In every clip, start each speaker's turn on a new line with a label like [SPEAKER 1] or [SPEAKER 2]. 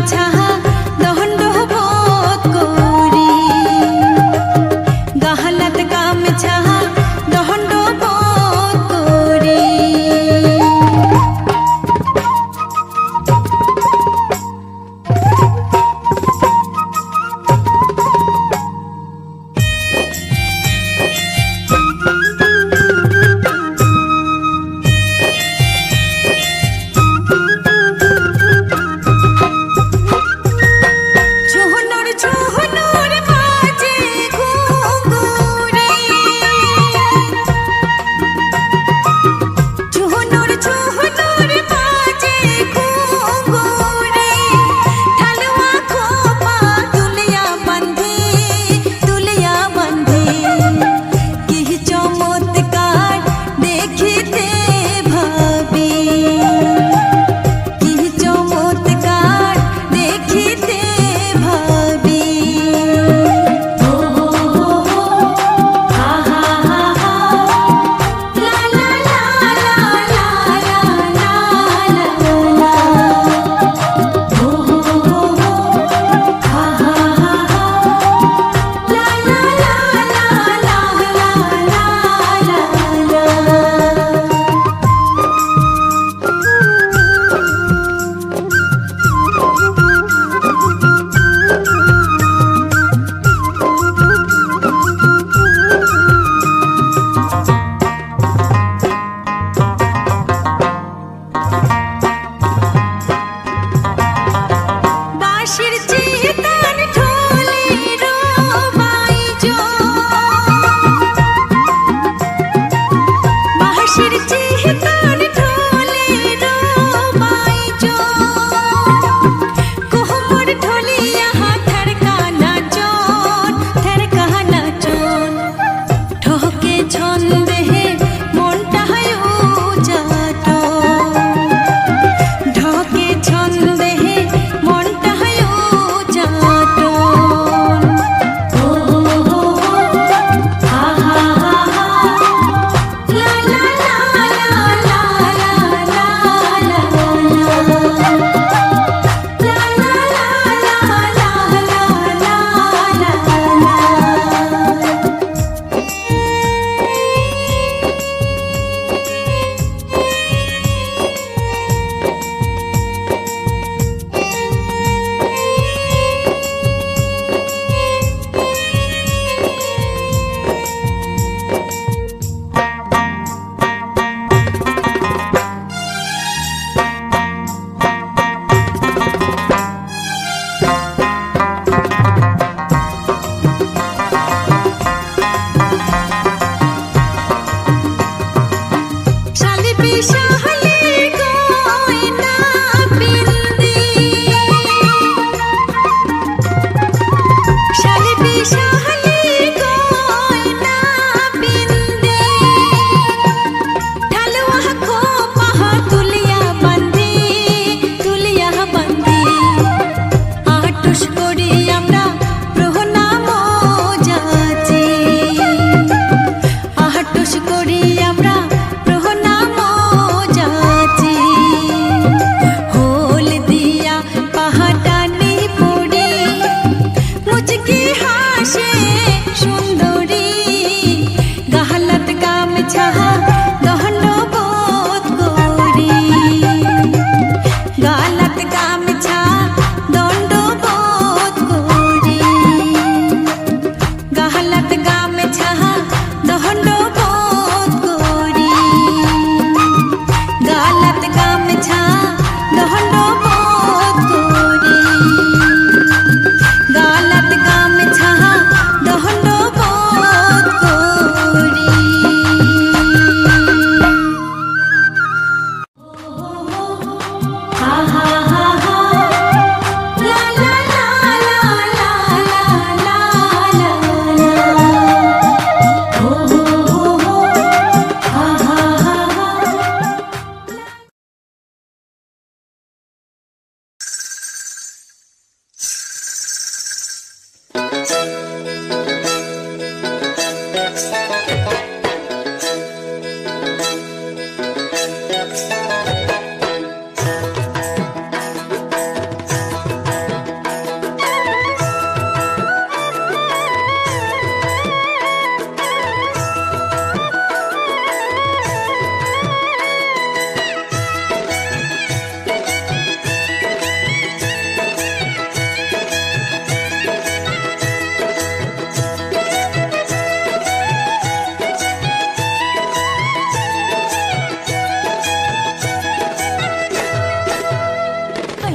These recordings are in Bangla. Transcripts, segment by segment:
[SPEAKER 1] গামছা দহন্ড বোধ করি গাহালাত গামছা দহন্ড বোধ করি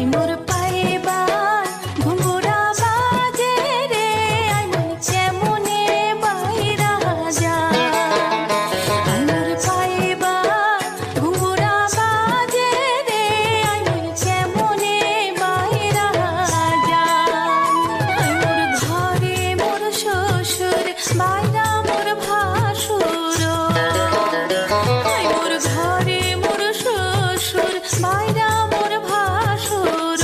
[SPEAKER 2] আই মোর পাইবার ঘুঙ্গুরা বাজে রে আই মন কেমনে বাইরা যায় আই মোর পাইবার ঘুঙ্গুরা বাজে রে আই মন কেমনে বাইরা যায় আই মোর ঘরে মোর শ্বশুর বাইরা মোর ভাসুর আই মোর ঘরে মোর শ্বশুর বাইরা মোর ভাসুর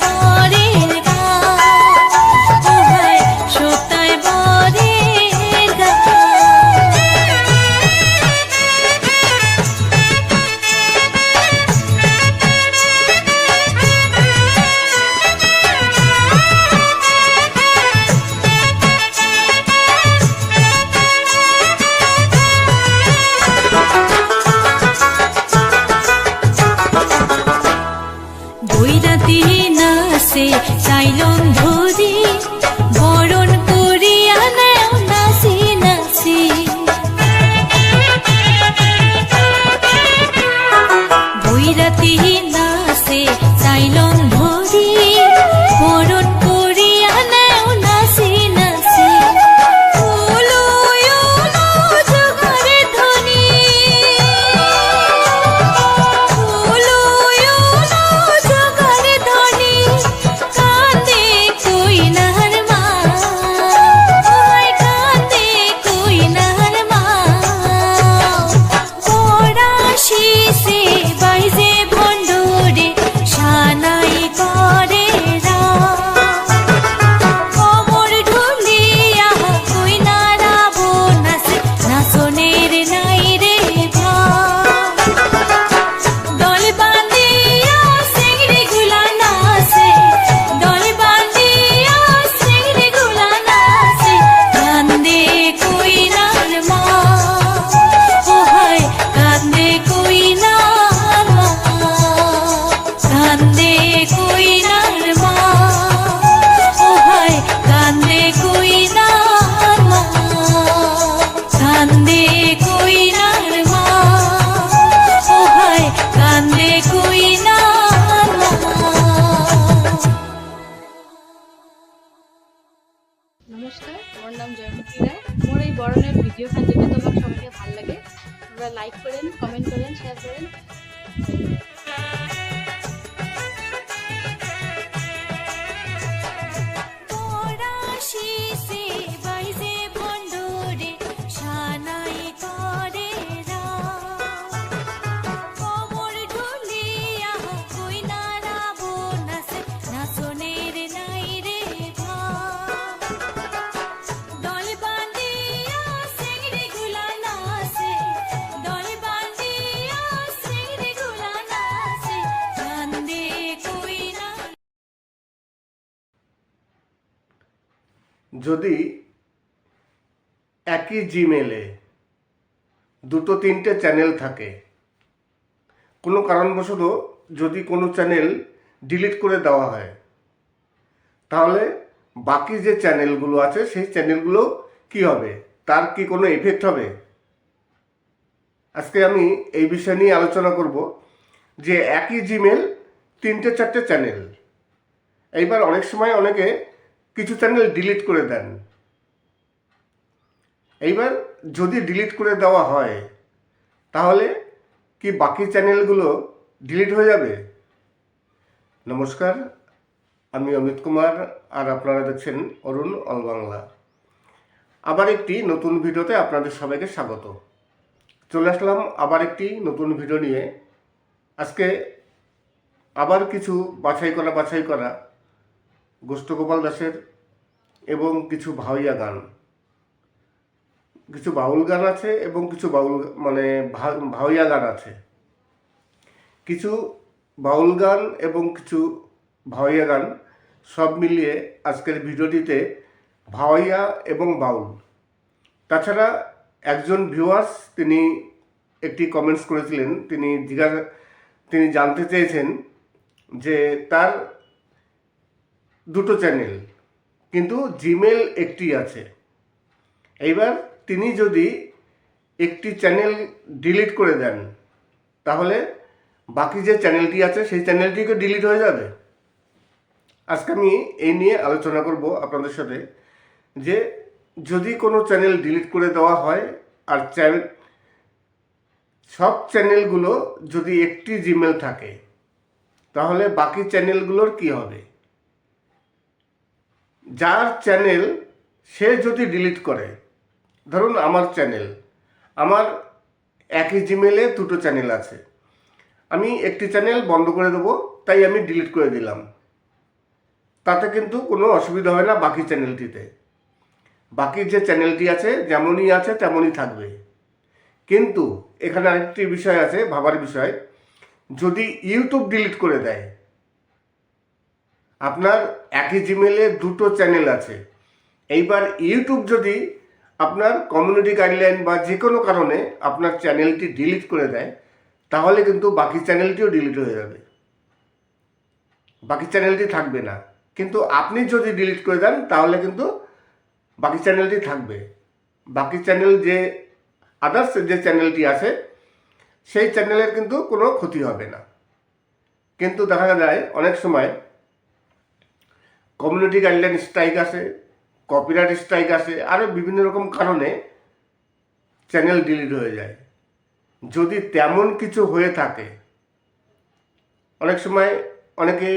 [SPEAKER 2] বরের গান, ও হায় সোতায় বরের গান। বৈরাতি নাচে চাইলন ধরি, বরণ করিয়া নেও নাচি নাচি। বৈরাতি নাচে চাইলন ধরি, বরণ করিয়া নেও নাচি নাচি। উলু উলু জোগাড়ে ধ্বনি, উলু উলু জোগাড়ে ধ্বনি, কাঁদে কইনার মা, ওই কাঁদে কইনার মা। পড়াশিসে বাইজে ভণ্ডরে সানাই করে রাম, কোমর ঢুলিয়া কইনারা বোনাসে নাচনের নাই রে ভাব। দল বাঁধিয়া সিংড়ি গুলা নাচে, দল বাঁধিয়া সিংড়ি গুলা নাচে, কান্দে কইনার মা, ও হায় কান্দে কইনার মা, কান্দে কইনার মা, ও হায় কান্দে কইনার মা, কান্দে কইনার মা, ও হায় কান্দে কইনার মা।
[SPEAKER 3] নমস্কার, আমার নাম জয়মতী রায়। মোর এই বরণের ভিডিওখান যদি তোমার সবাইকে ভালো লাগে, তোমরা লাইক করেন, কমেন্ট করেন, শেয়ার করেন।
[SPEAKER 2] পড়াশিসে বাইজে ভণ্ডরে সানাই করে রাম, কোমর ঢুলিয়া কইনারা বোনাসে নাচনের নাই রে ভাব। দল বাঁধিয়া সিংড়ি গুলা নাচে, দল বাঁধিয়া সিংড়ি গুলা নাচে, কান্দে কইনার।
[SPEAKER 4] যদি একই জিমেলে দুটো তিনটে চ্যানেল থাকে, কোনো কারণবশত যদি কোনো চ্যানেল ডিলিট করে দেওয়া হয়, তাহলে বাকি যে চ্যানেলগুলো আছে সেই চ্যানেলগুলো কি হবে, তার কি কোনো এফেক্ট হবে? আজকে আমি এই বিষয় নিয়ে আলোচনা করব যে একই জিমেল তিনটে চারটে চ্যানেল। এইবার অনেক সময় অনেকে কিছু চ্যানেল ডিলিট করে দেন। এইবার যদি ডিলিট করে দেওয়া হয়, তাহলে কি বাকি চ্যানেলগুলো ডিলিট হয়ে যাবে? নমস্কার, আমি অমিত কুমার, আর আপনারা দেখছেন অরুণ অল বাংলা। আবার একটি নতুন ভিডিওতে আপনাদের সবাইকে স্বাগত। চলে আসলাম আবার একটি নতুন ভিডিও নিয়ে। আজকে আবার কিছু বাছাই করা গোষ্ঠগোপাল দাসের এবং কিছু ভাওয়াইয়া গান, কিছু বাউল গান আছে এবং কিছু ভাওয়াইয়া গান আছে। কিছু বাউল গান এবং কিছু ভাওয়াইয়া গান সব মিলিয়ে আজকের ভিডিওটিতে ভাওয়াইয়া এবং বাউল। তাছাড়া একজন ভিউয়ার্স তিনি একটি কমেন্টস করেছিলেন, তিনি জানতে চেয়েছেন যে তার দুটো চ্যানেল কিন্তু জিমেল একটি আছে। এইবার তিনি যদি একটি চ্যানেল ডিলিট করে দেন, তাহলে বাকি যে চ্যানেলটি আছে সেই চ্যানেলটিকে ডিলিট হয়ে যাবে। আজকে আমি এই নিয়ে আলোচনা করব আপনাদের সাথে যে যদি কোনো চ্যানেল ডিলিট করে দেওয়া হয় আর সব চ্যানেলগুলো যদি একটি জিমেল থাকে, তাহলে বাকি চ্যানেলগুলোর কি হবে। যার চ্যানেল সে যদি ডিলিট করে, ধরুন আমার চ্যানেল, আমার একই জিমেলে দুটো চ্যানেল আছে, আমি একটি চ্যানেল বন্ধ করে দেবো, তাই আমি ডিলিট করে দিলাম। তাতে কিন্তু কোনো অসুবিধা হয় না বাকি চ্যানেলটিতে। বাকি যে চ্যানেলটি আছে যেমনই আছে তেমনই থাকবে। কিন্তু এখানে আরেকটি বিষয় আছে, ভাবার বিষয়, যদি ইউটিউব ডিলিট করে দেয়, আপনার একই জিমেলে দুটো চ্যানেল আছে, এইবার ইউটিউব যদি আপনার কমিউনিটি গাইডলাইন বা যে কোনো কারণে আপনার চ্যানেলটি ডিলিট করে দেয়, তাহলে কিন্তু বাকি চ্যানেলটিও ডিলিট হয়ে যাবে, বাকি চ্যানেলটি থাকবে না। কিন্তু আপনি যদি ডিলিট করে দেন তাহলে কিন্তু বাকি চ্যানেলটি থাকবে। বাকি চ্যানেল যে আদার্স যে চ্যানেলটি আছে সেই চ্যানেলের কিন্তু কোনো ক্ষতি হবে না। কিন্তু দেখা যায় অনেক সময় কমিউনিটি গাইডলাইন স্ট্রাইক আসে, কপিরাইট স্ট্রাইক আসে, আরও বিভিন্ন রকম কারণে চ্যানেল ডিলিট হয়ে যায়। যদি তেমন কিছু হয়ে থাকে, অনেক সময় অনেকে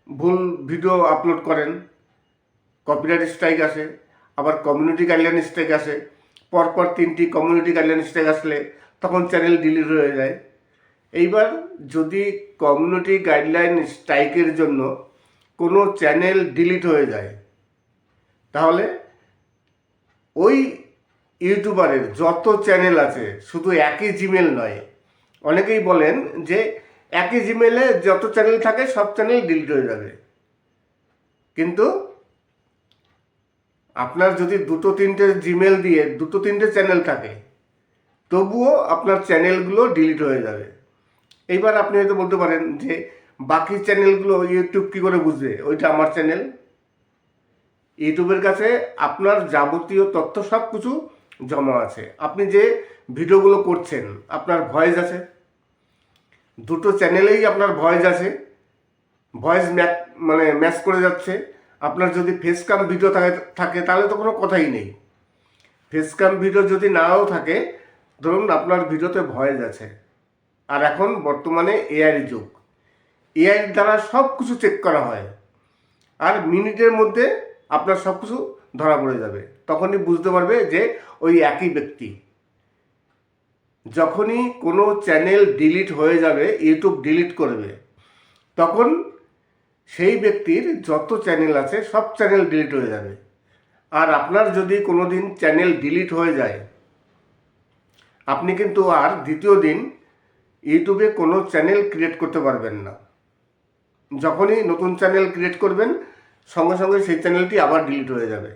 [SPEAKER 4] ভুল ভিডিও আপলোড করেন, কপিরাইট স্ট্রাইক আসে, আবার কমিউনিটি গাইডলাইন স্ট্রাইক আসে, পরপর 3টি কমিউনিটি গাইডলাইন স্ট্রাইক আসলে তখন চ্যানেল ডিলিট হয়ে যায়। এইবার যদি কমিউনিটি গাইডলাইন স্ট্রাইকের জন্য কোনো চ্যানেল ডিলিট হয়ে যায়, তাহলে ওই ইউটিউবারের যত চ্যানেল আছে, শুধু একই জিমেল নয়, অনেকেই বলেন যে একই জিমেলে যত চ্যানেল থাকে সব চ্যানেল ডিলিট হয়ে যাবে। কিন্তু আপনার যদি 2-3টে জিমেল দিয়ে 2-3টে চ্যানেল থাকে, তবুও আপনার চ্যানেলগুলো ডিলিট হয়ে যাবে। এইবার আপনি হয়তো বলতে পারেন যে বাকি চ্যানেলগুলো ইউটিউব কী করে বুঝবে ওইটা আমার চ্যানেল? ইউটিউবের কাছে আপনার যাবতীয় তথ্য সব কিছু জমা আছে। আপনি যে ভিডিওগুলো করছেন, আপনার ভয়েস আছে, দুটো চ্যানেলেই আপনার ভয়েস আছে, ভয়েস ম্যাচ করে যাচ্ছে। আপনার যদি ফেস ক্যাম ভিডিও থাকে তাহলে তো কোনো কথাই নেই। ফেস ক্যাম ভিডিও যদি নাও থাকে, ধরুন আপনার ভিডিওতে ভয়েস আছে, আর এখন বর্তমানে এআই যুগ, এআই দ্বারা সব কিছু চেক করা হয়, আর মিনিটের মধ্যে আপনার সব কিছু ধরা পড়ে যাবে। তখনই বুঝতে পারবে যে ওই একই ব্যক্তি। যখনই কোনো চ্যানেল ডিলিট হয়ে যাবে, ইউটিউব ডিলিট করবে, তখন সেই ব্যক্তির যত চ্যানেল আছে সব চ্যানেল ডিলিট হয়ে যাবে। আর আপনার যদি কোনো দিন চ্যানেল ডিলিট হয়ে যায়, আপনি কিন্তু আর দ্বিতীয় দিন ইউটিউবে কোনো চ্যানেল ক্রিয়েট করতে পারবেন না। যখনই নতুন চ্যানেল ক্রিয়েট করবেন, সঙ্গে সঙ্গে সেই চ্যানেলটি আবার ডিলিট হয়ে যাবে।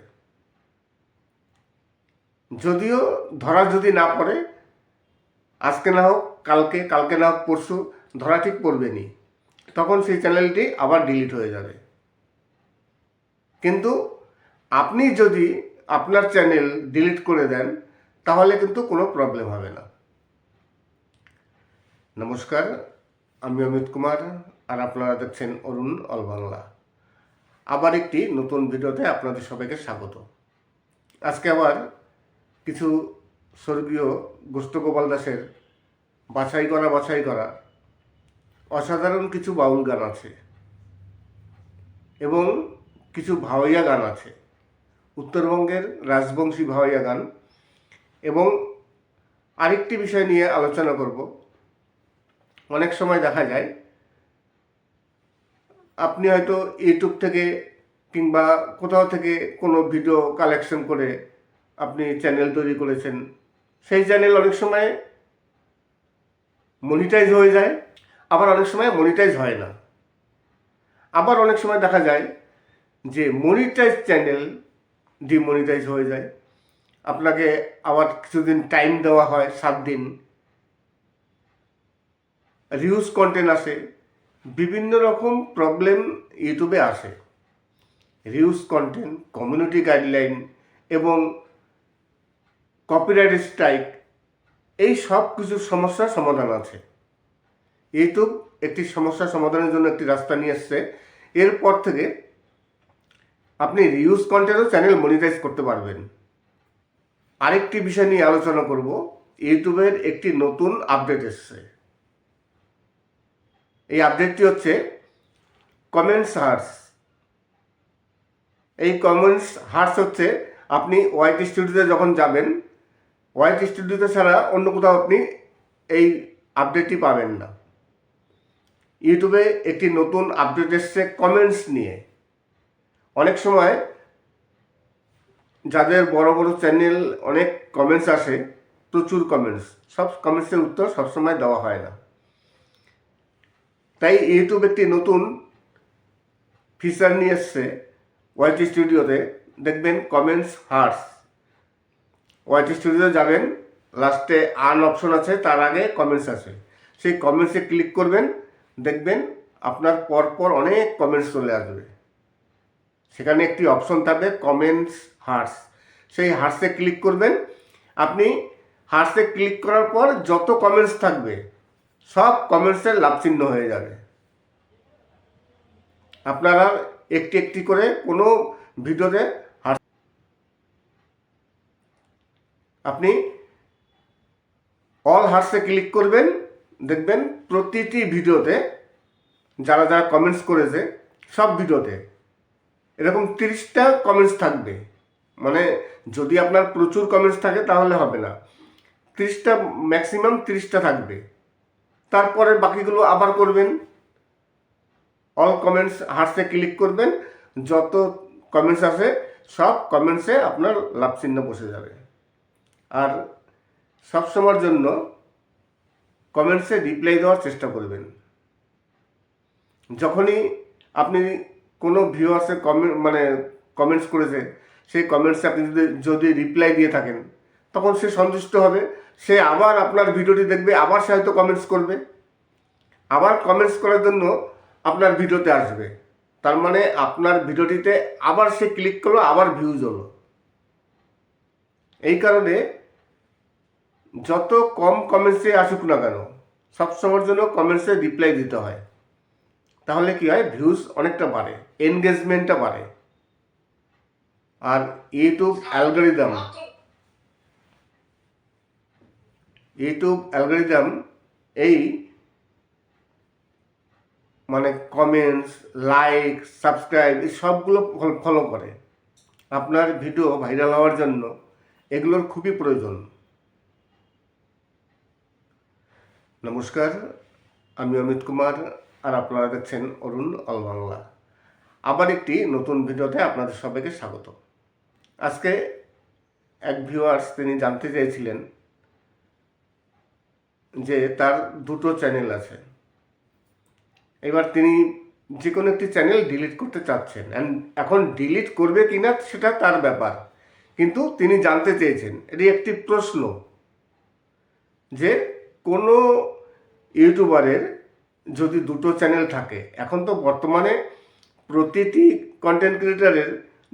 [SPEAKER 4] যদিও ধরা যদি না পড়ে, আজকে না হোক কালকে, কালকে না হোক পরশু, ধরা ঠিক পড়বেনি, তখন সেই চ্যানেলটি আবার ডিলিট হয়ে যাবে। কিন্তু আপনি যদি আপনার চ্যানেল ডিলিট করে দেন, তাহলে কিন্তু কোনো প্রবলেম হবে না। নমস্কার, আমি অমিত কুমার, আর আপনারা দেখছেন অরুণ অল বাংলা। আবার একটি নতুন ভিডিওতে আপনাদের সবাইকে স্বাগত। আজকে আবার কিছু স্বর্গীয় গোষ্ঠ গোপাল দাসের বাছাই করা অসাধারণ কিছু বাউল গান আছে, এবং কিছু ভাওয়াইয়া গান আছে, উত্তরবঙ্গের রাজবংশী ভাওয়াইয়া গান। এবং আরেকটি বিষয় নিয়ে আলোচনা করব। অনেক সময় দেখা যায় আপনি হয়তো ইউটিউব থেকে কিংবা কোথাও থেকে কোনো ভিডিও কালেকশন করে আপনি চ্যানেল তৈরি করেছেন, সেই চ্যানেল অনেক সময় মনিটাইজ হয়ে যায়, আবার অনেক সময় মনিটাইজ হয় না। আবার অনেক সময় দেখা যায় যে মনিটাইজ চ্যানেল ডিমনিটাইজ হয়ে যায়, আপনাকে আবার কিছুদিন টাইম দেওয়া হয়, 7 দিন। রিউজ কন্টেন্ট আসে, বিভিন্ন রকম প্রবলেম ইউটিউবে আসে। রিউজ কন্টেন্ট, কমিউনিটি গাইডলাইন এবং কপিরাইট স্ট্রাইক, এই সব কিছু সমস্যার সমাধান আছে। ইউটিউব একটি সমস্যা সমাধানের জন্য একটি রাস্তা নিয়ে এসছে। এরপর থেকে আপনি রিউজ কন্টেন্টও চ্যানেল মনিটাইজ করতে পারবেন। আরেকটি বিষয় নিয়ে আলোচনা করব। ইউটিউবের একটি নতুন আপডেট এসছে। এই আপডেটটি হচ্ছে কমেন্টস হার্স। এই কমেন্টস হার্স হচ্ছে, আপনি ওয়াইট স্টুডিওতে যখন যাবেন, ওয়াইট স্টুডিওতে ছাড়া অন্য কোথাও আপনি এই আপডেটটি পাবেন না। ইউটিউবে একটি নতুন আপডেট এসছে কমেন্টস নিয়ে। অনেক সময় যাদের বড় বড় চ্যানেল অনেক কমেন্টস আসে, প্রচুর কমেন্টস, সব কমেন্টসের উত্তর সবসময় দেওয়া হয় না। তাই ইউটিউব একটি নতুন ফিচার নিয়ে এসছে ওয়াইটি স্টুডিওতে, দেখবেন কমেন্টস হার্স। ওয়াইটি স্টুডিওতে যাবেন, লাস্টে আর্ন অপশন আছে, তার আগে কমেন্টস আছে, সেই কমেন্টসে ক্লিক করবেন, দেখবেন আপনার পরপর অনেক কমেন্টস চলে আসবে। সেখানে একটি অপশন থাকবে কমেন্টস হার্স, সেই হার্সে ক্লিক করবেন। আপনি হার্সে ক্লিক করার পর যত কমেন্টস থাকবে সব কমেন্টসের লাভ চিহ্ন হয়ে যাবে। আপনারা একটি একটি করে কোনো ভিডিওতে আপনি অল হার্সে ক্লিক করবেন, দেখবেন প্রতিটি ভিডিওতে যারা যারা কমেন্টস করেছে সব ভিডিওতে এরকম 30টা কমেন্টস থাকবে। মানে যদি আপনার প্রচুর কমেন্টস থাকে তাহলে হবে না, 30টা, ম্যাক্সিমাম 30টা থাকবে। তারপরে বাকিগুলো আবার করবেন, অল কমেন্টস হার্সে ক্লিক করবেন, যত কমেন্টস আছে সব কমেন্টসে আপনার লাভ চিহ্ন বসে যাবে। আর সবসময়ের জন্য কমেন্টসে রিপ্লাই দেওয়ার চেষ্টা করবেন। যখনই আপনি কোনো ভিউয়ার্সের কমেন্টস করেছে, সেই কমেন্টসে আপনি যদি রিপ্লাই দিয়ে থাকেন, তখন সে সন্তুষ্ট হবে, সে আবার আপনার ভিডিওটি দেখবে, আবার সে হয়তো কমেন্টস করবে, আবার কমেন্টস করার জন্য আপনার ভিডিওতে আসবে। তার মানে আপনার ভিডিওটিতে আবার সে ক্লিক করলো, আবার ভিউজ হলো। এই কারণে যত কম কমেন্টসে আসুক না কেন, সবসময়ের জন্য কমেন্টসে রিপ্লাই দিতে হয়। তাহলে কি হয়, ভিউজ অনেকটা বাড়ে, এনগেজমেন্টটা বাড়ে। আর ইউটিউব অ্যালগরিদম এই কমেন্টস, লাইক, সাবস্ক্রাইব এই সবগুলো ফলো করে। আপনার ভিডিও ভাইরাল হওয়ার জন্য এগুলোর খুবই প্রয়োজন। নমস্কার, আমি অমিত কুমার, আর আপনারা দেখছেন অরুণ অল বাংলা। আবার একটি নতুন ভিডিওতে আপনাদের সবাইকে স্বাগত। আজকে এক ভিউয়ার্স তিনি জানতে চেয়েছিলেন যে তার দুটো চ্যানেল আছে, এবার তিনি যে কোনো একটি চ্যানেল ডিলিট করতে চাচ্ছেন। এখন ডিলিট করবে কিনা সেটা তার ব্যাপার, কিন্তু তিনি জানতে চেয়েছেন, এটি একটি প্রশ্ন, যে কোনো ইউটিউবারের যদি দুটো চ্যানেল থাকে, এখন তো বর্তমানে প্রতিটি কন্টেন্ট ক্রিয়েটারের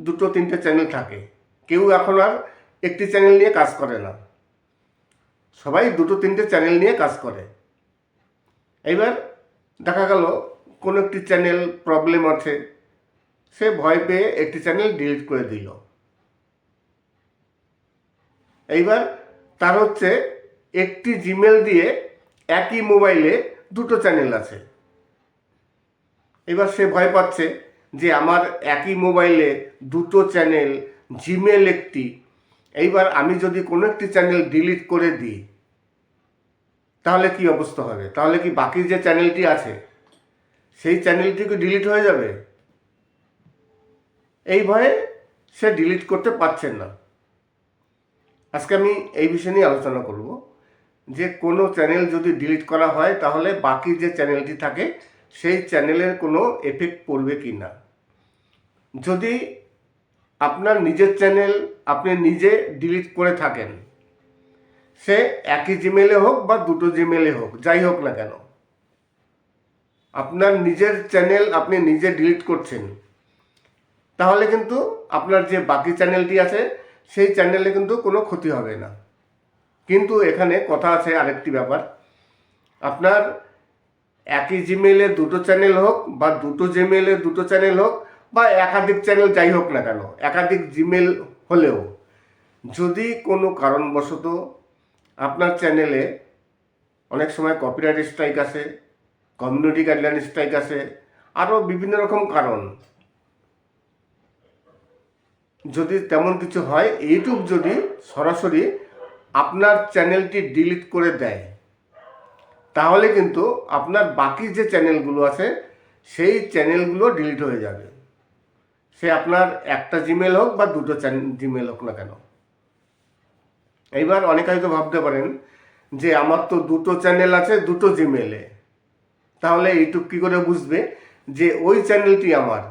[SPEAKER 4] 2-3টে চ্যানেল থাকে, কেউ এখন আর একটি চ্যানেল নিয়ে কাজ করে না, সবাই 2-3টে চ্যানেল নিয়ে কাজ করে। এবার দেখা গেল কোনো একটি চ্যানেল প্রবলেম আছে, সে ভয় পেয়ে একটি চ্যানেল ডিলিট করে দিল। এইবার তার হচ্ছে একটি জিমেল দিয়ে একই মোবাইলে দুটো চ্যানেল আছে। এবার সে ভয় পাচ্ছে যে আমার একই মোবাইলে দুটো চ্যানেল, জিমেল একটি, এইবার আমি যদি কোনো একটি চ্যানেল ডিলিট করে দিই তাহলে কি অবস্থা হবে? তাহলে কি বাকি যে চ্যানেলটি আছে সেই চ্যানেলটি কি ডিলিট হয়ে যাবে? এই ভয়ে সে ডিলিট করতে পারছেন না। আজকে আমি এই বিষয় নিয়ে আলোচনা করব যে কোনো চ্যানেল যদি ডিলিট করা হয় তাহলে বাকি যে চ্যানেলটি থাকে সেই চ্যানেলের কোনো এফেক্ট পড়বে কি না। যদি আপনার নিজের চ্যানেল আপনি নিজে ডিলিট করে থাকেন, সে একই জিমেলে হোক বা দুটো জিমেলে হোক, যাই হোক না কেন, আপনার নিজের চ্যানেল আপনি নিজে ডিলিট করছেন, তাহলে কিন্তু আপনার যে বাকি চ্যানেলটি আছে সেই চ্যানেলে কিন্তু কোনো ক্ষতি হবে না। কিন্তু এখানে কথা আছে আরেকটি ব্যাপার, আপনার একই জিমেলে দুটো চ্যানেল হোক বা দুটো জিমেলে দুটো চ্যানেল হোক বা একাধিক চ্যানেল যাই হোক না কেন, একাধিক জিমেল হলেও যদি কোনো কারণবশত আপনার চ্যানেলে অনেক সময় কপিরাইট স্ট্রাইক আসে, কমিউনিটি গাইডলাইন স্ট্রাইক আসে, আরও বিভিন্ন রকম কারণ, যদি তেমন কিছু হয়, ইউটিউব যদি সরাসরি আপনার চ্যানেলটি ডিলিট করে দেয় তাহলে কিন্তু আপনার বাকি যে চ্যানেলগুলো আছে সেই চ্যানেলগুলো ডিলিট হয়ে যাবে। সে আপনার একটা জিমেল হোক বা দুটো জিমেল হোক না কেন। এইবার অনেকে হয়তো ভাবতে পারেন যে আমার তো দুটো চ্যানেল আছে দুটো জিমেলে, তাহলে ইউটিউব কী করে বুঝবে যে ওই চ্যানেলটি আমার?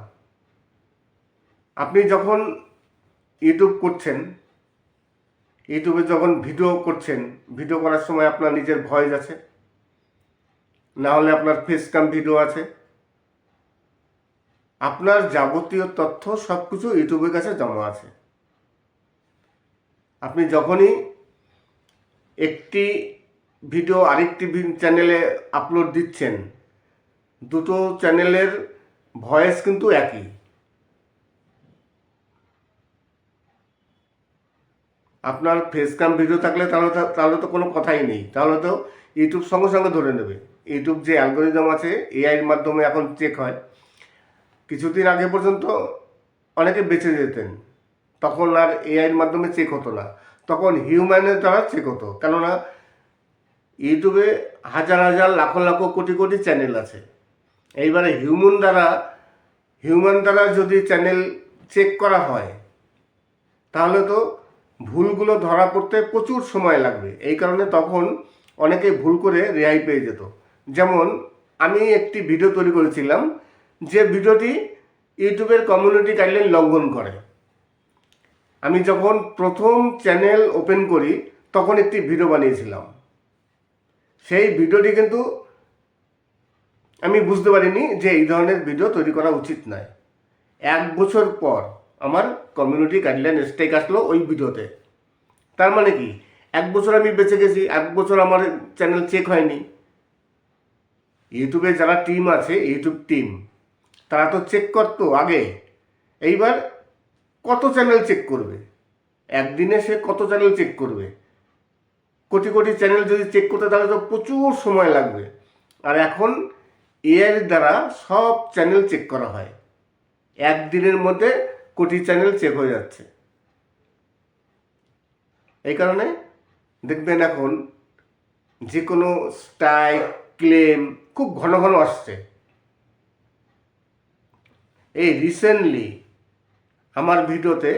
[SPEAKER 4] আপনি যখন ইউটিউব করছেন, ইউটিউবে যখন ভিডিও করছেন, ভিডিও করার সময় আপনার নিজের ভয়েস আছে, না হলে আপনার ফেস ক্যাম ভিডিও আছে, আপনার যাবতীয় তথ্য সব কিছু ইউটিউবের কাছে জমা আছে। আপনি যখনই একটি ভিডিও আরেকটি চ্যানেলে আপলোড দিচ্ছেন, দুটো চ্যানেলের ভয়েস কিন্তু একই। আপনার ফেস ক্যাম ভিডিও থাকলে তাহলে তো কোনো কথাই নেই, তাহলে তো ইউটিউব সঙ্গে সঙ্গে ধরে নেবে। ইউটিউব যে অ্যালগোরিদম আছে এআইয়ের মাধ্যমে এখন চেক হয়। কিছুদিন আগে পর্যন্ত অনেকে বেঁচে যেতেন, তখন আর এআইয়ের মাধ্যমে চেক হতো না, তখন হিউম্যানের দ্বারা চেক হতো। কেননা ইউটিউবে হাজার হাজার লাখ লাখ কোটি কোটি চ্যানেল আছে। এইবারে হিউম্যান দ্বারা যদি চ্যানেল চেক করা হয় তাহলে তো ভুলগুলো ধরা পড়তে প্রচুর সময় লাগবে। এই কারণে তখন অনেকে ভুল করে রেহাই পেয়ে যেত। যেমন আমি একটি ভিডিও তৈরি করেছিলাম, যে ভিডিওটি ইউটিউবের কমিউনিটি গাইডলাইন লঙ্ঘন করে। আমি যখন প্রথম চ্যানেল ওপেন করি তখন একটি ভিডিও বানিয়েছিলাম। সেই ভিডিওটি কিন্তু আমি বুঝতে পারিনি যে এই ধরনের ভিডিও তৈরি করা উচিত নয়। 1 বছর পর আমার কমিউনিটি গাইডলাইন স্ট্রাইক আসলো ওই ভিডিওতে। তার মানে কি 1 বছর আমি বেঁচে গেছি, 1 বছর আমার চ্যানেল চেক হয়নি। ইউটিউবে যারা টিম আছে, ইউটিউব টিম, তারা তো চেক করতো আগে। এইবার কত চ্যানেল চেক করবে? একদিনে সে কত চ্যানেল চেক করবে? কোটি কোটি চ্যানেল যদি চেক করতে তাহলে তো প্রচুর সময় লাগবে। আর এখন এআই দ্বারা সব চ্যানেল চেক করা হয়, একদিনের মধ্যে কোটি চ্যানেল চেক হয়ে যাচ্ছে। এই কারণে দেখবেন এখন যে কোনো স্ট্রাইক ক্লেম খুব ঘন ঘন আসছে। এই রিসেন্টলি আমার ভিডিওতে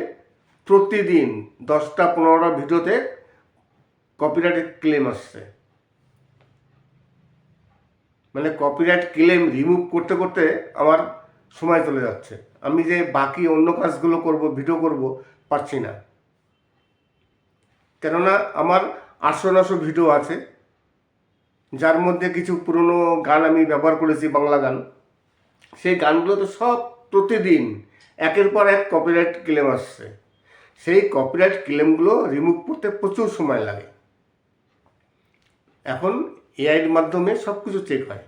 [SPEAKER 4] প্রতিদিন 10টা-15টা ভিডিওতে কপিরাইট ক্লেম আসছে। মানে কপিরাইট ক্লেম রিমুভ করতে করতে আমার সময় চলে যাচ্ছে। আমি যে বাকি অন্য কাজগুলো করব, ভিডিও করব, পারছি না। কেননা আমার 800-900 ভিডিও আছে, যার মধ্যে কিছু পুরনো গান আমি ব্যবহার করেছি, বাংলা গান। সেই গানগুলো তো সব প্রতিদিন একের পর এক কপিরাইট ক্লেম আসছে। সেই কপিরাইট ক্লেমগুলো রিমুভ করতে প্রচুর সময় লাগে। এখন এআইয়ের মাধ্যমে সব কিছু চেক হয়।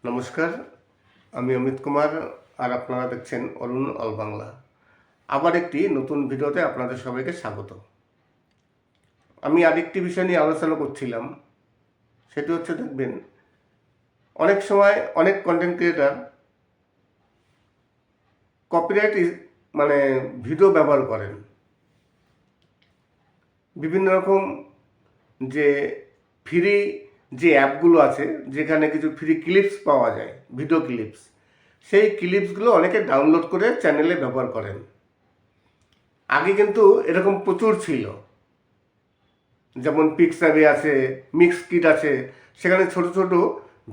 [SPEAKER 4] নমস্কার, আমি অমিত কুমার, আর আপনারা দেখছেন অরুণ অল বাংলা। আবার একটি নতুন ভিডিওতে আপনাদের সবাইকে স্বাগত। আমি আরেকটি বিষয় নিয়ে আলোচনা করছিলাম, সেটি হচ্ছে দেখবেন অনেক সময় অনেক কন্টেন্ট ক্রিয়েটার কপিরাইট ভিডিও ব্যবহার করেন। বিভিন্ন রকম যে ফ্রি যে অ্যাপগুলো আছে, যেখানে কিছু ফ্রি ক্লিপস পাওয়া যায়, ভিডিও ক্লিপস, সেই ক্লিপসগুলো অনেকে ডাউনলোড করে চ্যানেলে ব্যবহার করেন। আগে কিন্তু এরকম প্রচুর ছিল, যেমন পিক্সাবে আছে, মিক্সকিট আছে, সেখানে ছোট ছোট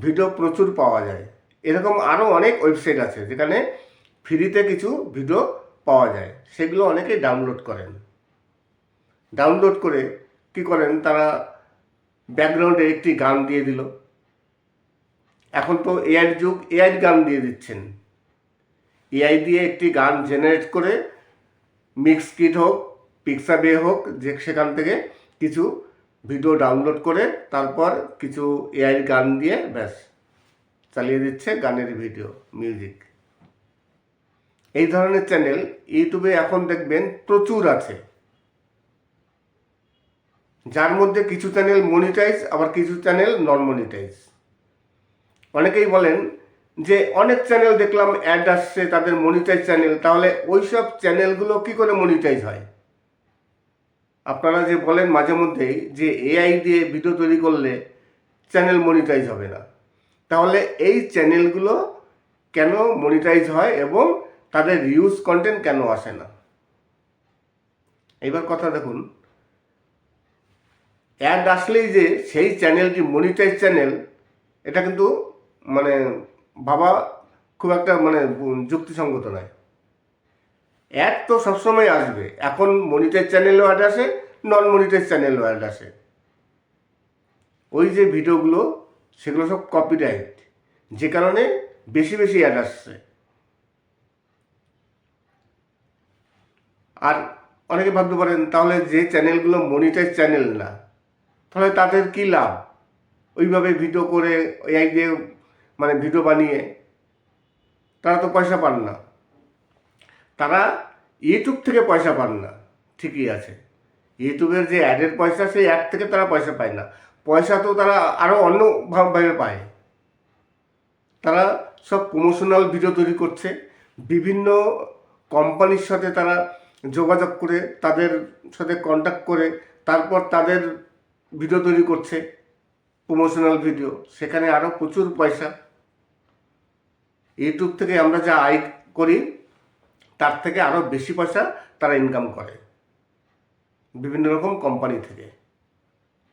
[SPEAKER 4] ভিডিও প্রচুর পাওয়া যায়। এরকম আরও অনেক ওয়েবসাইট আছে যেখানে ফ্রিতে কিছু ভিডিও পাওয়া যায়, সেগুলো অনেকেই ডাউনলোড করেন। ডাউনলোড করে কি করেন, তারা ব্যাকগ্রাউন্ডে একটি গান দিয়ে দিল। এখন তো এআইয়ের যুগ, এআই গান দিয়ে দিচ্ছেন। এআই দিয়ে একটি গান জেনারেট করে মিক্সকিট হোক, পিক্সাবে হোক, যে সেখান থেকে কিছু ভিডিও ডাউনলোড করে তারপর কিছু এআই গান দিয়ে ব্যাস চালিয়ে দিচ্ছে গানের ভিডিও, মিউজিক। এই ধরনের চ্যানেল ইউটিউবে এখন দেখবেন প্রচুর আছে, যার মধ্যে কিছু চ্যানেল মনিটাইজ, আবার কিছু চ্যানেল নন মনিটাইজ। অনেকেই বলেন যে অনেক চ্যানেল দেখলাম অ্যাড আসছে, তাদের মনিটাইজ চ্যানেল, তাহলে ওই সব চ্যানেলগুলো কী করে মনিটাইজ হয়? আপনারা যে বলেন মাঝে মধ্যেই যে এআই দিয়ে ভিডিও তৈরি করলে চ্যানেল মনিটাইজ হবে না, তাহলে এই চ্যানেলগুলো কেন মনিটাইজ হয় এবং তাদের রিউজ কন্টেন্ট কেন আসে না। এবার কথা দেখুন, অ্যাড আসলেই যে সেই চ্যানেলটি মনিটাইজ চ্যানেল, এটা কিন্তু মানে ভাবা খুব একটা যুক্তিসঙ্গত নয়। অ্যাড তো সবসময় আসবে, এখন মনিটাইজ চ্যানেলও অ্যাড আসে, নন মনিটাইজ চ্যানেলও অ্যাড আসে। ওই যে ভিডিওগুলো সেগুলো সব কপিরাইট, যে কারণে বেশি বেশি অ্যাড আসছে। আর অনেকে ভাবতে পারেন, তাহলে যে চ্যানেলগুলো মনিটাইজ চ্যানেল না, তাহলে তাদের কী লাভ? ওইভাবে ভিডিও করে এআই দিয়ে ভিডিও বানিয়ে তারা তো পয়সা পান না। তারা ইউটিউব থেকে পয়সা পান না, ঠিকই আছে। ইউটিউবের যে অ্যাডের পয়সা, সেই অ্যাড থেকে তারা পয়সা পায় না। পয়সা তো তারা আরও অন্যভাবে পায়। তারা সব প্রমোশনাল ভিডিও তৈরি করছে, বিভিন্ন কোম্পানির সাথে তারা যোগাযোগ করে, তাদের সাথে কন্ট্যাক্ট করে তারপর তাদের ভিডিও তৈরি করছে, প্রমোশনাল ভিডিও। সেখানে আরও প্রচুর পয়সা। ইউটিউব থেকে আমরা যা আয় করি তার থেকে আরও বেশি পয়সা তারা ইনকাম করে বিভিন্ন রকম কোম্পানি থেকে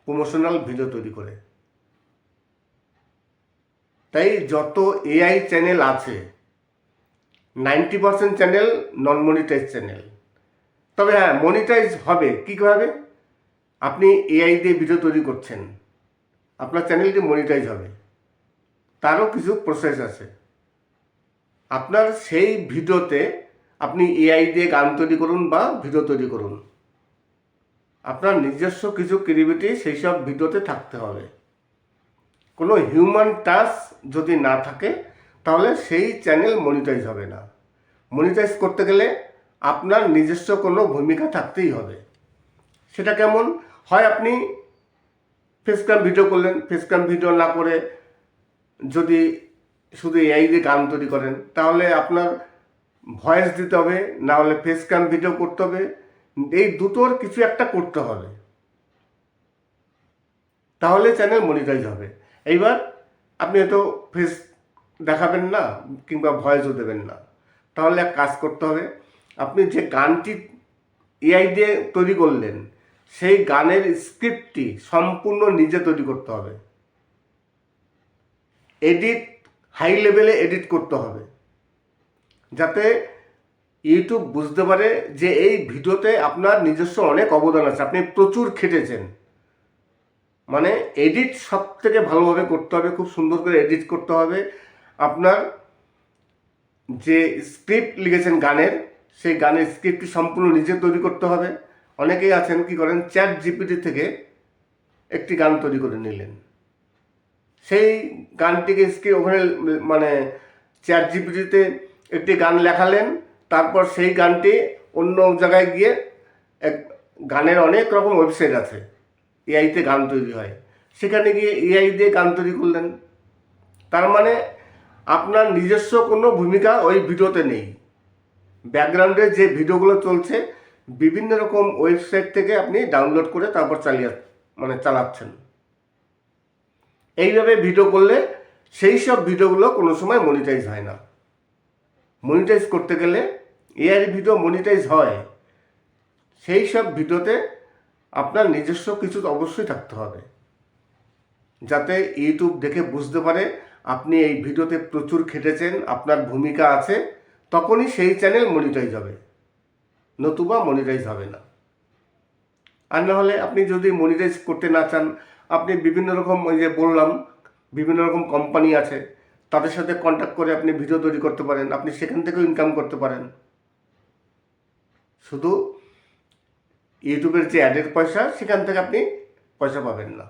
[SPEAKER 4] প্রমোশনাল ভিডিও তৈরি করে। তাই যত এআই চ্যানেল আছে 90% চ্যানেল নন মনিটাইজ চ্যানেল। তবে হ্যাঁ, মনিটাইজ হবে কীভাবে? আপনি এআই দিয়ে ভিডিও তৈরি করছেন, আপনার চ্যানেলটি মনিটাইজ হবে, তারও কিছু প্রসেস আছে। আপনার সেই ভিডিওতে আপনি এআই দিয়ে গান তৈরি করুন বা ভিডিও তৈরি করুন, আপনার নিজস্ব কিছু ক্রিয়েটিভিটি সেই সব ভিডিওতে থাকতে হবে। কোনো হিউম্যান টাচ যদি না থাকে তাহলে সেই চ্যানেল মনিটাইজ হবে না। মনিটাইজ করতে গেলে আপনার নিজস্ব কোনো ভূমিকা থাকতেই হবে। সেটা কেমন হয়? আপনি ফেসক্যাম ভিডিও করলেন, ফেসক্যাম ভিডিও না করে যদি শুধু এআই দিয়ে গান তৈরি করেন, তাহলে আপনার ভয়েস দিতে হবে, না হলে ফেসক্যাম ভিডিও করতে হবে। এই দুটোর কিছু একটা করতে হবে, তাহলে চ্যানেল মনিটাইজ হবে। এইবার আপনি হয়তো ফেস দেখাবেন না কিংবা ভয়েসও দেবেন না, তাহলে এক কাজ করতে হবে, আপনি যে গানটি এআই দিয়ে তৈরি করলেন সেই গানের স্ক্রিপ্টটি সম্পূর্ণ নিজে তৈরি করতে হবে। এডিট হাই লেভেলে এডিট করতে হবে, যাতে ইউটিউব বুঝতে পারে যে এই ভিডিওতে আপনার নিজস্ব অনেক অবদান আছে, আপনি প্রচুর খেটেছেন। এডিট সব থেকে ভালোভাবে করতে হবে, খুব সুন্দর করে এডিট করতে হবে। আপনার যে স্ক্রিপ্ট লিখেছেন গানের, সেই গানের স্ক্রিপ্টটি সম্পূর্ণ নিজে তৈরি করতে হবে। অনেকেই আছেন কি করেন, চ্যাট জিপিটি থেকে একটি গান তৈরি করে নিলেন, সেই গানটিকে ওখানে চ্যাট জিপিটিতে একটি গান লেখালেন, তারপর সেই গানটি অন্য জায়গায় গিয়ে গানের অনেক রকম ওয়েবসাইট আছে, এআইতে গান তৈরি হয়, সেখানে গিয়ে এআই দিয়ে গান তৈরি করলেন। তার আপনার নিজস্ব কোনো ভূমিকা ওই ভিডিওতে নেই। ব্যাকগ্রাউন্ডে যে ভিডিওগুলো চলছে বিভিন্ন রকম ওয়েবসাইট থেকে আপনি ডাউনলোড করে তারপর চালাচ্ছেন। এইভাবে ভিডিও করলে সেই সব ভিডিওগুলো কোনো সময় মনিটাইজ হয় না। মনিটাইজ করতে গেলে এআই ভিডিও মনিটাইজ হয়, সেই সব ভিডিওতে আপনার নিজস্ব কিছু অবশ্যই থাকতে হবে, যাতে ইউটিউব দেখে বুঝতে পারে আপনি এই ভিডিওতে প্রচুর খেটেছেন, আপনার ভূমিকা আছে, তখনই সেই চ্যানেল মনিটাইজ হবে, নতুবা মনিটাইজ হবে না। আর না হলে আপনি যদি মনিটাইজ করতে না চান, আপনি বিভিন্ন রকম ওই যে বললাম বিভিন্ন রকম কোম্পানি আছে, তাদের সাথে কন্ট্যাক্ট করে আপনি ভিডিও তৈরি করতে পারেন, আপনি সেখান থেকেও ইনকাম করতে পারেন। শুধু ইউটিউবের যে অ্যাডের পয়সা, সেখান থেকে আপনি পয়সা পাবেন না।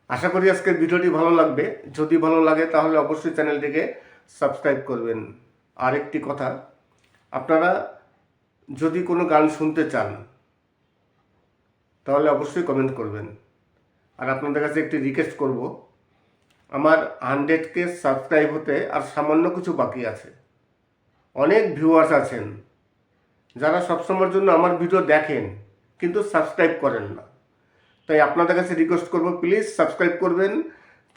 [SPEAKER 4] আশা করি আজকের ভিডিওটি ভালো লাগবে। যদি ভালো লাগে তাহলে অবশ্যই চ্যানেলটিকে সাবস্ক্রাইব করবেন। আরেকটি কথা, আপনারা যদি কোনো গান শুনতে চান তাহলে অবশ্যই কমেন্ট করবেন। আর আপনাদের কাছে একটি রিকোয়েস্ট করব, আমার 100K সাবস্ক্রাইব হতে আর সামান্য কিছু বাকি আছে। অনেক ভিউয়ার্স আছেন যারা সবসময়ের জন্য আমার ভিডিও দেখেন কিন্তু সাবস্ক্রাইব করেন না। তাই আপনাদের কাছে রিকোয়েস্ট করব, প্লিজ সাবস্ক্রাইব করবেন,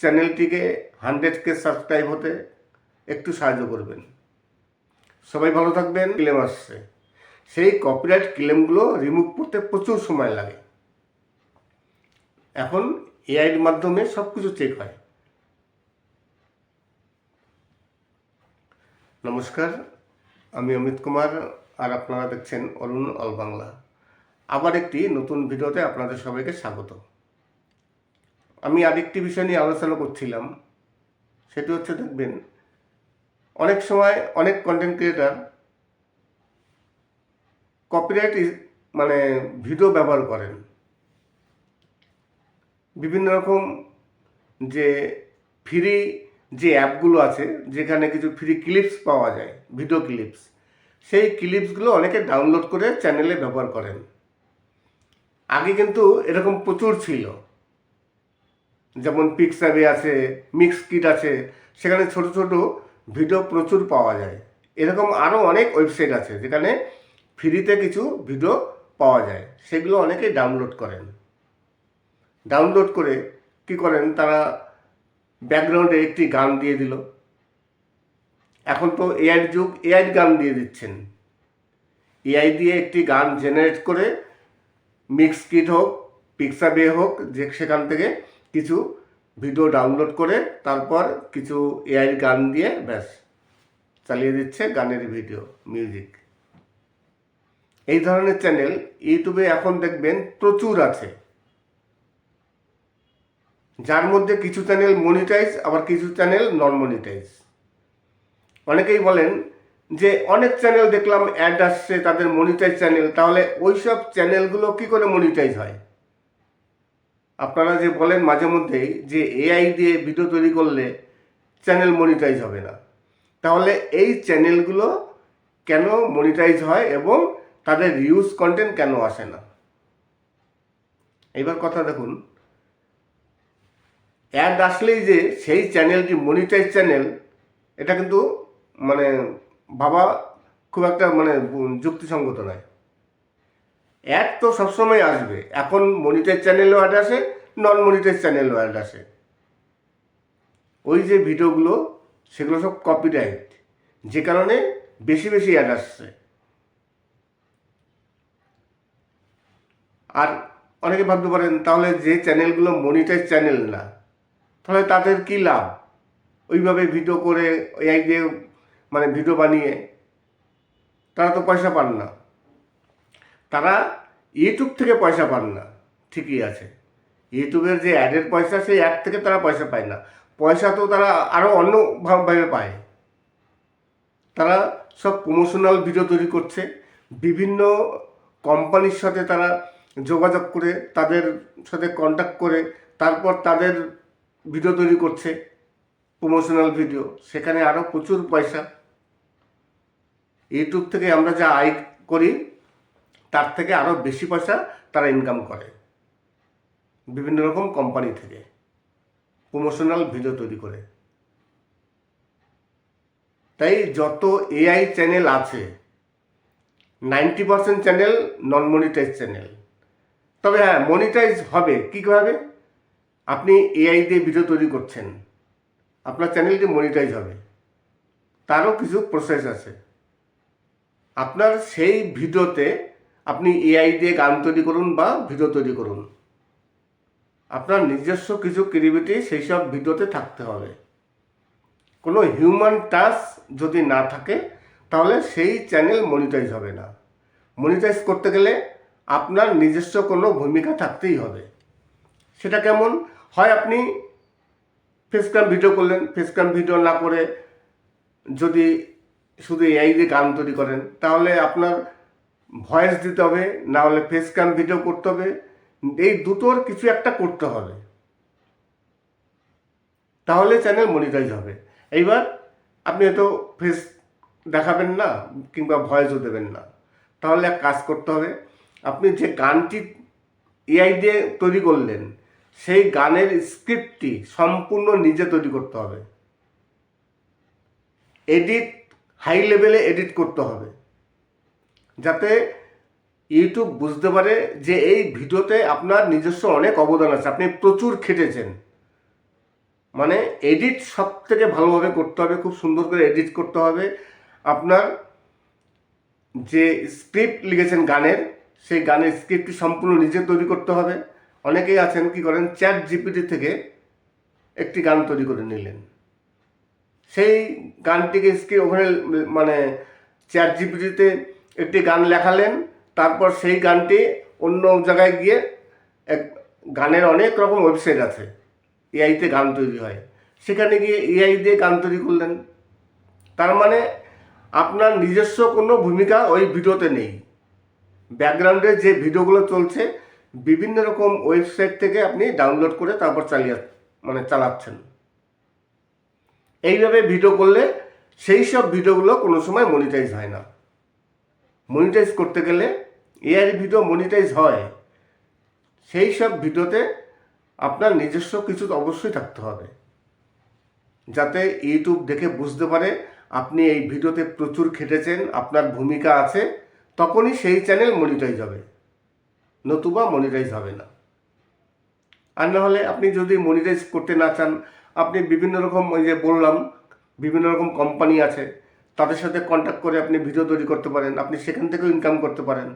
[SPEAKER 4] চ্যানেলটিকে 100K সাবস্ক্রাইব হতে একটু সাহায্য করবেন। সবাই ভালো থাকবেন। ক্লেম আসছে, সেই কপিরাইট ক্লেমগুলো রিমুভ করতে প্রচুর সময় লাগে। এখন এআইয়ের মাধ্যমে সব কিছু চেক হয়। নমস্কার, আমি অমিত কুমার, আর আপনারা দেখছেন অরুণ অল বাংলা। আবার একটি নতুন ভিডিওতে আপনাদের সবাইকে স্বাগত। আমি আরেকটি বিষয় নিয়ে আলোচনা করছিলাম, সেটি হচ্ছে, দেখবেন অনেক সময় অনেক কন্টেন্ট ক্রিয়েটার কপিরাইট মানে ভিডিও ব্যবহার করেন। বিভিন্ন রকম যে ফ্রি যে অ্যাপগুলো আছে, যেখানে কিছু ফ্রি ক্লিপস পাওয়া যায়, ভিডিও ক্লিপস, সেই ক্লিপসগুলো অনেকে ডাউনলোড করে চ্যানেলে ব্যবহার করেন। আগে কিন্তু এরকম প্রচুর ছিল, যেমন পিক্সাবে আছে, মিক্সকিট আছে, সেখানে ছোট ছোট ভিডিও প্রচুর পাওয়া যায়। এরকম আরও অনেক ওয়েবসাইট আছে যেখানে ফ্রিতে কিছু ভিডিও পাওয়া যায়, সেগুলো অনেকেই ডাউনলোড করেন। ডাউনলোড করে কি করেন, তারা ব্যাকগ্রাউন্ডে একটি গান দিয়ে দিল। এখন তো এআইয়ের যুগ, এআই গান দিয়ে দিচ্ছেন। এআই দিয়ে একটি গান জেনারেট করে মিক্সকিট হোক, পিক্সাবে হোক, যে সেখান থেকে কিছু ভিডিও ডাউনলোড করে তারপর কিছু এআই গান দিয়ে ব্যাস চালিয়ে দিচ্ছে গানের ভিডিও, মিউজিক। এই ধরনের চ্যানেল ইউটিউবে এখন দেখবেন প্রচুর আছে, যার মধ্যে কিছু চ্যানেল মনিটাইজ, আবার কিছু চ্যানেল নন মনিটাইজ। অনেকেই বলেন যে অনেক চ্যানেল দেখলাম অ্যাড আসছে তাদের মনিটাইজ চ্যানেল, তাহলে ওই সব চ্যানেলগুলো কী করে মনিটাইজ হয়? আপনারা যে বলেন মাঝে মধ্যেই যে এআই দিয়ে ভিডিও তৈরি করলে চ্যানেল মনিটাইজ হবে না, তাহলে এই চ্যানেলগুলো কেন মনিটাইজ হয় এবং তাদের রিউজ কন্টেন্ট কেন আসে না? এবার কথা দেখুন, অ্যাড আসলেই যে সেই চ্যানেলটি মনিটাইজ চ্যানেল, এটা কিন্তু মানে ভাবা খুব একটা যুক্তিসঙ্গত নয়। অ্যাড তো সবসময় আসবে, এখন মনিটাইজ চ্যানেলও অ্যাড আসে, নন মনিটাইজ চ্যানেলও অ্যাড আসে। ওই যে ভিডিওগুলো, সেগুলো সব কপিরাইট, যে কারণে বেশি বেশি অ্যাড আসছে। আর অনেকে ভাবতে পারেন, তাহলে যে চ্যানেলগুলো মনিটাইজ চ্যানেল না, তাহলে তাদের কী লাভ? ওইভাবে ভিডিও করে এআই দিয়ে ভিডিও বানিয়ে তারা তো পয়সা পান না। তারা ইউটিউব থেকে পয়সা পান না, ঠিকই আছে। ইউটিউবের যে অ্যাডের পয়সা, সেই অ্যাড থেকে তারা পয়সা পায় না। পয়সা তো তারা আরও অন্যভাবে পায়। তারা সব প্রমোশনাল ভিডিও তৈরি করছে, বিভিন্ন কোম্পানির সাথে তারা যোগাযোগ করে, তাদের সাথে কন্ট্যাক্ট করে তারপর তাদের ভিডিও তৈরি করছে, প্রমোশনাল ভিডিও। সেখানে আরও প্রচুর পয়সা। ইউটিউব থেকে আমরা যা আয় করি তার থেকে আরও বেশি পয়সা তারা ইনকাম করে বিভিন্ন রকম কোম্পানি থেকে প্রমোশনাল ভিডিও তৈরি করে। তাই যত এআই চ্যানেল আছে, 90% চ্যানেল নন মনিটাইজ চ্যানেল। তবে হ্যাঁ, মনিটাইজ হবে কীভাবে? আপনি এআই দিয়ে ভিডিও তৈরি করছেন, আপনার চ্যানেলটি মনিটাইজ হবে, তারও কিছু প্রসেস আছে। আপনার সেই ভিডিওতে আপনি এআই দিয়ে গান তৈরি করুন বা ভিডিও তৈরি করুন, আপনার নিজস্ব কিছু ক্রিয়েটিভিটি সেই সব ভিডিওতে থাকতে হবে। কোনো হিউম্যান টাচ যদি না থাকে, তাহলে সেই চ্যানেল মনিটাইজ হবে না। মনিটাইজ করতে গেলে আপনার নিজস্ব কোনো ভূমিকা থাকতেই হবে। সেটা কেমন হয়? আপনি ফেসক্যাম ভিডিও করলেন, ফেসক্যাম ভিডিও না করে যদি শুধু এআই দিয়ে গান তৈরি করেন, তাহলে আপনার ভয়েস দিতে হবে, না হলে ফেসক্যাম ভিডিও করতে হবে। এই দুটোর কিছু একটা করতে হবে, তাহলে চ্যানেল মনিটাইজ হবে। এইবার আপনি হয়তো ফেস দেখাবেন না কিংবা ভয়েসও দেবেন না, তাহলে এক কাজ করতে হবে, আপনি যে গানটি এআই দিয়ে তৈরি করলেন সেই গানের স্ক্রিপ্টটি সম্পূর্ণ নিজে তৈরি করতে হবে। এডিট হাই লেভেলে এডিট করতে হবে, যাতে ইউটিউব বুঝতে পারে যে এই ভিডিওতে আপনার নিজস্ব অনেক অবদান আছে, আপনি প্রচুর খেটেছেন। মানে এডিট সব থেকে ভালোভাবে করতে হবে, খুব সুন্দর করে এডিট করতে হবে। আপনার যে স্ক্রিপ্ট লিখেছেন গানের, সেই গানের স্ক্রিপ্টটি সম্পূর্ণ নিজে তৈরি করতে হবে। অনেকেই আছেন কি করেন, চ্যাট জিপিটি থেকে একটি গান তৈরি করে নিলেন, সেই গানটিকে ওখানে মানে চ্যাট জিপিটিতে একটি গান লেখালেন, তারপর সেই গানটি অন্য জায়গায় গিয়ে এক গানের অনেক রকম ওয়েবসাইট আছে, এআইতে গান তৈরি হয়, সেখানে গিয়ে এআই দিয়ে গান তৈরি করলেন। তার মানে আপনার নিজস্ব কোনো ভূমিকা ওই ভিডিওতে নেই। ব্যাকগ্রাউন্ডে যে ভিডিওগুলো চলছে বিভিন্ন রকম ওয়েবসাইট থেকে আপনি ডাউনলোড করে তারপর চালাচ্ছেন। এইভাবে ভিডিও করলে সেই সব ভিডিওগুলো কোনো সময় মনিটাইজ হয় না। মনিটাইজ করতে গেলে এআই ভিডিও মনিটাইজ হয়, সেই সব ভিডিওতে আপনার নিজস্ব কিছু অবশ্যই থাকতে হবে, যাতে ইউটিউব দেখে বুঝতে পারে আপনি এই ভিডিওতে প্রচুর খেটেছেন, আপনার ভূমিকা আছে, তখনই সেই চ্যানেল মনিটাইজ হবে, নতুবা মনিটাইজ হবে না। আর না হলে আপনি যদি মনিটাইজ করতে না চান, আপনি বিভিন্ন রকম, ওই যে বললাম, বিভিন্ন রকম কোম্পানি আছে, তাদের সাথে কন্ট্যাক্ট করে আপনি ভিডিও তৈরি করতে পারেন, আপনি সেখান থেকেও ইনকাম করতে পারেন।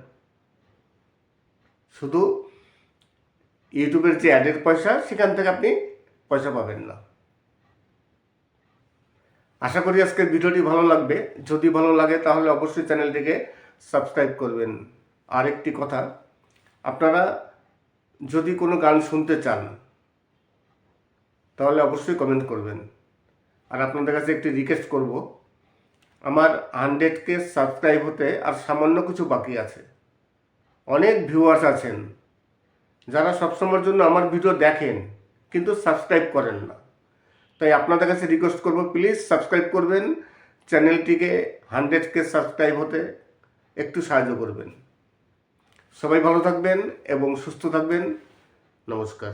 [SPEAKER 4] শুধু ইউটিউবের যে অ্যাডের পয়সা, সেখান থেকে আপনি পয়সা পাবেন না। আশা করি আজকের ভিডিওটি ভালো লাগবে। যদি ভালো লাগে তাহলে অবশ্যই চ্যানেলটিকে সাবস্ক্রাইব করবেন। আর একটি কথা, আপনারা যদি কোনো গান শুনতে চান তাহলে অবশ্যই কমেন্ট করবেন। আর আপনাদের কাছে একটি রিকোয়েস্ট করব, আমার 100K সাবস্ক্রাইব হতে আর সামান্য কিছু বাকি আছে। অনেক ভিউয়ার্স আছেন যারা সবসময়ের জন্য আমার ভিডিও দেখেন কিন্তু সাবস্ক্রাইব করেন না। তাই আপনাদের কাছে রিকোয়েস্ট করব, প্লিজ সাবস্ক্রাইব করবেন, চ্যানেলটিকে 100K সাবস্ক্রাইব হতে একটু সাহায্য করবেন। সবাই ভালো থাকবেন এবং সুস্থ থাকবেন। নমস্কার।